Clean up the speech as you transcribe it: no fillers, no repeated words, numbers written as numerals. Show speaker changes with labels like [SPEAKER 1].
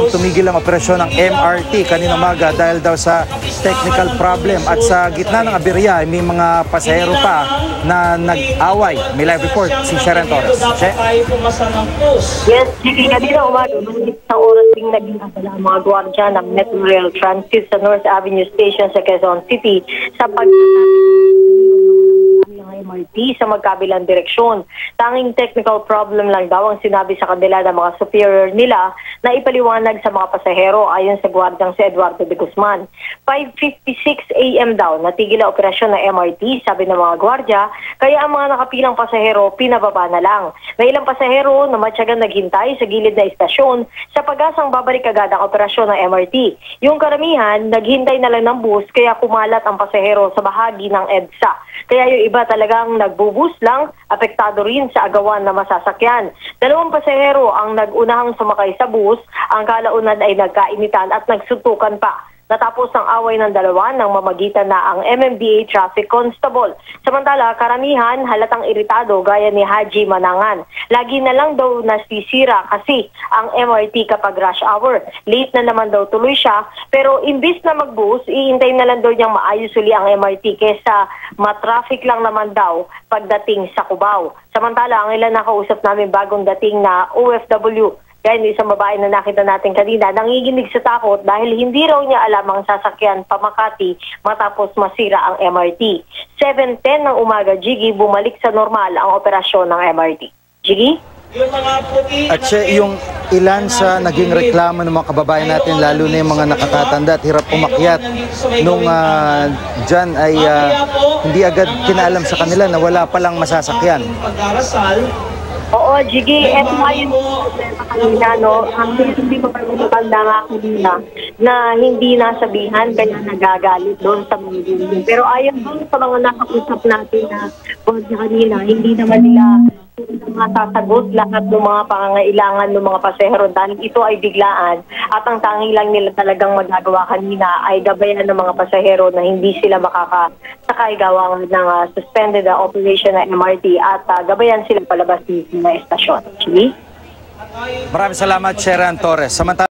[SPEAKER 1] nagdesisyonang tumigil ang operasyon ng MRT kanina umaga dahil daw sa technical problem. At sa gitna ng aberya, may mga pasahero pa na nag-away. May live report si Sharon Torres.
[SPEAKER 2] Yes, kanina umaga, sa oras ding naging abala ang mga gwardiya ng Metro Rail Transit sa North Avenue Station sa Quezon City sa MRT sa magkabilang direksyon. Tanging technical problem lang daw ang sinabi sa kanila ng mga superior nila na ipaliwanag sa mga pasahero ayon sa gwardyang si Eduardo de Guzman. 5:56 AM daw natigil ang operasyon ng MRT, sabi ng mga gwardya, kaya ang mga nakapilang pasahero pinababa na lang. May ilang pasahero na matyagang naghintay sa gilid na istasyon sa pag-asang babalik agad ang operasyon ng MRT. Yung karamihan, naghintay na lang ng bus kaya kumalat ang pasahero sa bahagi ng EDSA. Kaya yung iba talagang nagbubus lang, apektado rin sa agawan na masasakyan. 2 pasahero ang nag-unahang sumakay sa bus, ang kalaunan ay nagkainitan at nagsuntukan pa. Natapos ang away ng dalawa nang mamagitan na ang MMDA Traffic Constable. Samantala, karamihan halatang iritado gaya ni Haji Manangan. Lagi na lang daw nasisira kasi ang MRT kapag rush hour. Late na naman daw tuloy siya, pero imbis na mag-bus, iintay na lang daw niyang maayos uli ang MRT kesa matraffic lang naman daw pagdating sa Cubao. Samantala, ang ilan nakausap namin bagong dating na OFW, kaya isang babae na nakita natin kanina, nanginginig sa takot dahil hindi raw niya alam ang sasakyan pa Makati matapos masira ang MRT. 7:10 ng umaga, Jiggy, bumalik sa normal ang operasyon ng MRT. Jiggy?
[SPEAKER 1] At yung ilan sa naging reklamo ng mga kababayan natin, lalo na yung mga nakakatanda at hirap umakyat, nung dyan ay hindi agad kinaalam sa kanila na wala palang masasakyan.
[SPEAKER 2] Oo, Jiggy, eto nga yun kanina, no? Hindi ko pa matanda nga kanina na hindi nasabihan kaya nagagalit doon sa mga building. Pero ayon doon sa mga nakausap natin na kanina, hindi naman nila sasagot lahat ng mga pangangailangan ng mga pasahero dahil ito ay biglaan at ang tanging lang nila talagang magagawa kanina ay gabayan ng mga pasahero na hindi sila makakasakay gawa ng suspended operation ng MRT at gabayan sila palabas ng estasyon. Maraming
[SPEAKER 1] salamat, Sharon Torres. Samantala